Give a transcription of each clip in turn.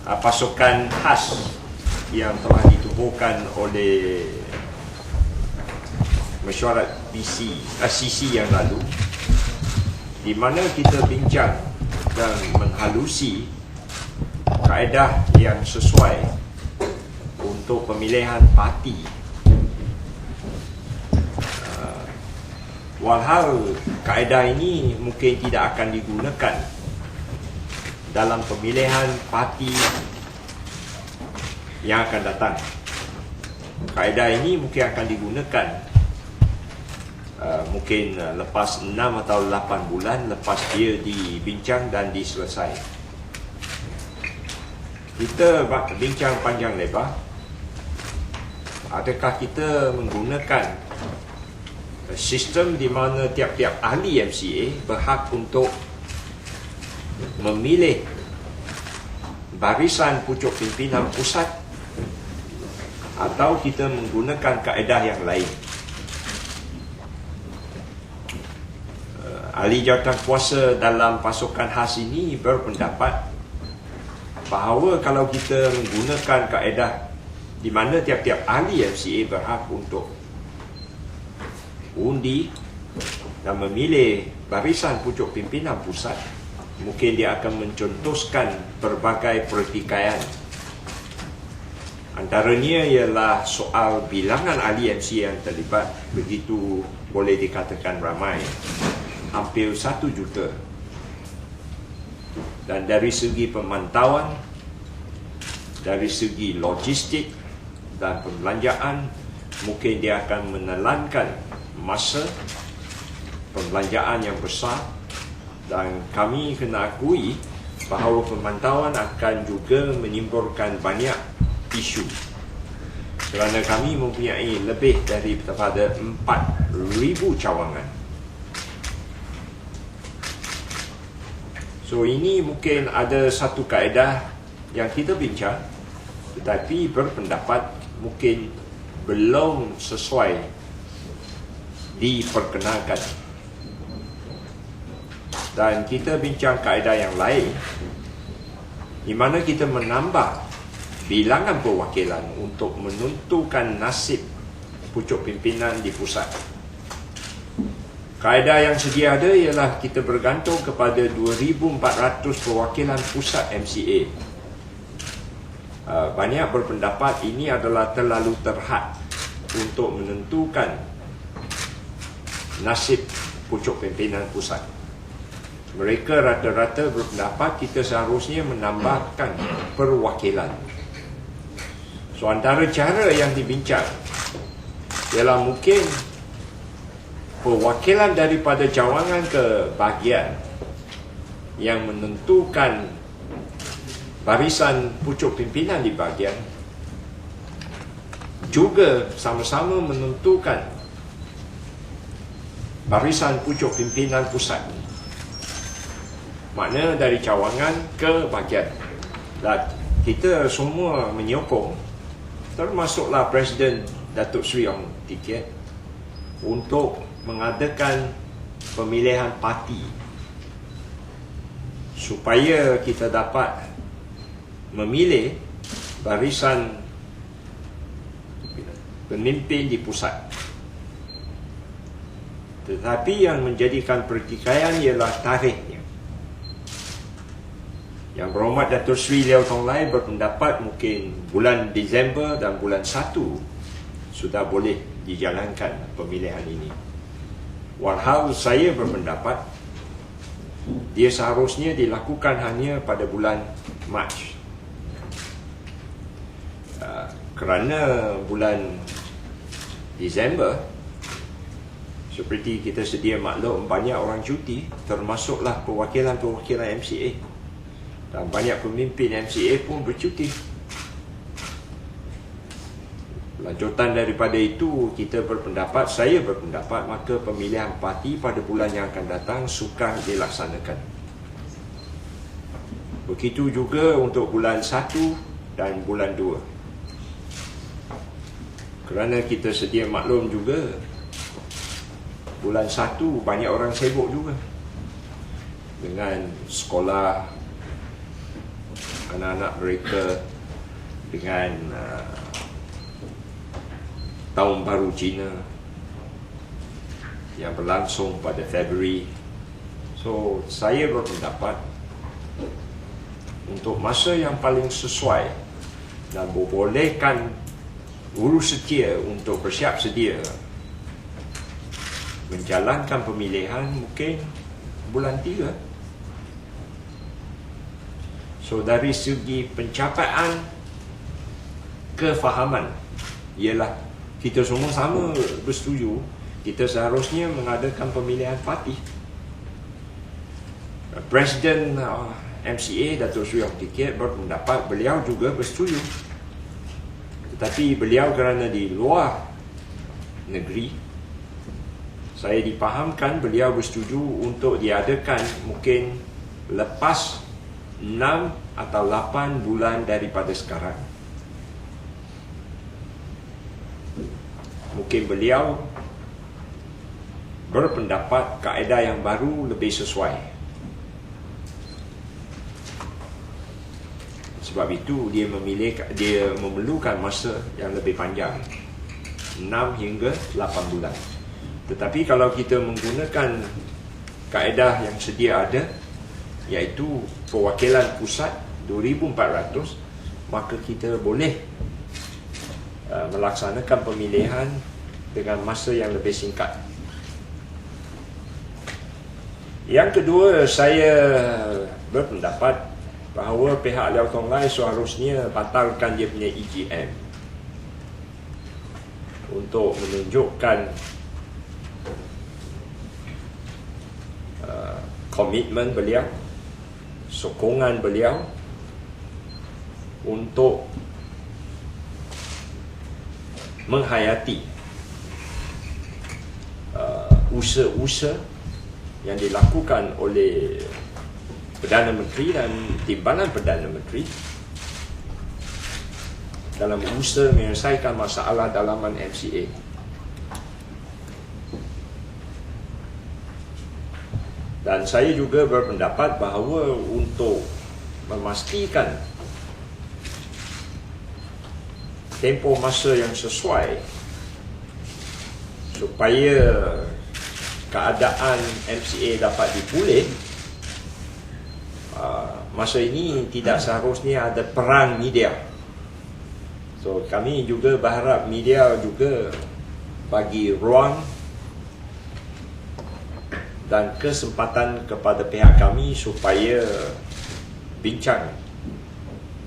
pasukan khas yang telah ditubuhkan oleh mesyuarat CC yang lalu, di mana kita bincang dan menghalusi kaedah yang sesuai untuk pemilihan parti. Walhal kaedah ini mungkin tidak akan digunakan dalam pemilihan parti yang akan datang. Kaedah ini mungkin akan digunakan mungkin lepas 6 atau 8 bulan lepas dia dibincang dan diselesai. Kita bincang panjang lebar, adakah kita menggunakan sistem di mana tiap-tiap ahli MCA berhak untuk memilih barisan pucuk pimpinan pusat, atau kita menggunakan kaedah yang lain. Ahli jawatan kuasa dalam pasukan khas ini berpendapat bahawa kalau kita menggunakan kaedah di mana tiap-tiap ahli MCA berhak untuk undi dan memilih barisan pucuk pimpinan pusat, mungkin dia akan mencontohkan berbagai pertikaian. Antaranya ialah soal bilangan ahli MCA yang terlibat, begitu boleh dikatakan ramai, hampir 1 juta. Dan dari segi pemantauan, dari segi logistik dan pembelanjaan, mungkin dia akan menelankan masa pembelanjaan yang besar. Dan kami kena akui bahawa pemantauan akan juga menimbulkan banyak isu, kerana kami mempunyai lebih daripada 4,000 cawangan. So ini mungkin ada satu kaedah yang kita bincang, tetapi berpendapat mungkin belum sesuai diperkenalkan. Dan kita bincang kaedah yang lain, di mana kita menambah bilangan perwakilan untuk menentukan nasib pucuk pimpinan di pusat. Kaedah yang sedia ada ialah kita bergantung kepada 2,400 perwakilan pusat MCA. Banyak berpendapat ini adalah terlalu terhad untuk menentukan nasib pucuk pimpinan pusat. Mereka rata-rata berpendapat kita seharusnya menambahkan perwakilan. So antara cara yang dibincang ialah mungkin perwakilan daripada cawangan ke bahagian yang menentukan barisan pucuk pimpinan di bahagian juga sama-sama menentukan barisan pucuk pimpinan pusat. Makna dari cawangan ke bahagian. Dan kita semua menyokong, termasuklah Presiden Datuk Seri Ong Tikiat, untuk mengadakan pemilihan parti supaya kita dapat memilih barisan pemimpin di pusat. Tetapi yang menjadikan pertikaian ialah tarikhnya. Yang Berhormat Datuk Seri Lew Tong Lai berpendapat mungkin bulan Disember dan bulan 1 sudah boleh dijalankan pemilihan ini. Walhal saya berpendapat dia seharusnya dilakukan hanya pada bulan Mac. Kerana bulan Disember, seperti kita sedia maklum, banyak orang cuti, termasuklah perwakilan-perwakilan MCA. Dan banyak pemimpin MCA pun bercuti. Lanjutan daripada itu, saya berpendapat maka pemilihan parti pada bulan yang akan datang sukar dilaksanakan. Begitu juga untuk bulan 1 dan bulan 2. Kerana kita sedia maklum juga, bulan 1 banyak orang sibuk juga dengan sekolah, anak-anak mereka dengan Tahun Baru Cina yang berlangsung pada Februari. So, saya berpendapat untuk masa yang paling sesuai dan membolehkan urus setia untuk bersiap sedia menjalankan pemilihan mungkin bulan 3. So, dari segi pencapaian kefahaman ialah kita semua sama bersetuju kita seharusnya mengadakan pemilihan parti. Presiden MCA Datuk Seri Ong Kee berpendapat beliau juga bersetuju, tetapi beliau kerana di luar negeri, saya dipahamkan beliau bersetuju untuk diadakan mungkin lepas 6 atau 8 bulan daripada sekarang. Mungkin beliau berpendapat kaedah yang baru lebih sesuai. Sebab itu dia memerlukan masa yang lebih panjang, 6 hingga 8 bulan. Tetapi kalau kita menggunakan kaedah yang sedia ada, iaitu perwakilan pusat 2,400, maka kita boleh melaksanakan pemilihan dengan masa yang lebih singkat. Yang kedua, saya berpendapat bahawa pihak Liao Tong Lai seharusnya batalkan dia punya EGM untuk menunjukkan komitmen beliau, sokongan beliau untuk menghayati usaha-usaha yang dilakukan oleh Perdana Menteri dan Timbalan Perdana Menteri dalam usaha menyelesaikan masalah dalaman MCA. Dan saya juga berpendapat bahawa untuk memastikan tempoh masa yang sesuai supaya keadaan MCA dapat dipulih, masa ini tidak seharusnya ada peran media. So, kami juga berharap media juga bagi ruang dan kesempatan kepada pihak kami supaya bincang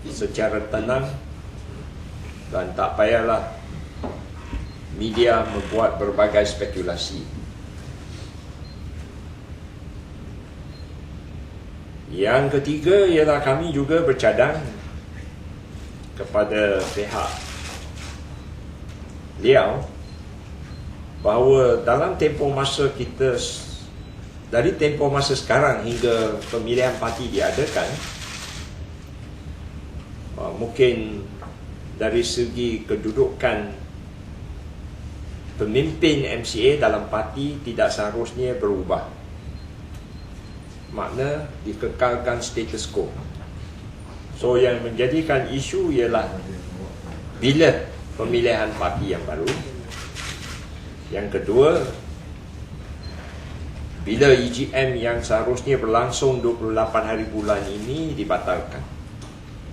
secara tenang dan tak payahlah media membuat berbagai spekulasi. Yang ketiga ialah kami juga bercadang kepada pihak Liao bahawa dalam tempoh masa kita, dari tempoh masa sekarang hingga pemilihan parti diadakan, mungkin dari segi kedudukan pemimpin MCA dalam parti tidak seharusnya berubah. Makna dikekalkan status quo. So, yang menjadikan isu ialah bila pemilihan parti yang baru. Yang kedua, bila EGM yang seharusnya berlangsung 28 hari bulan ini dibatalkan.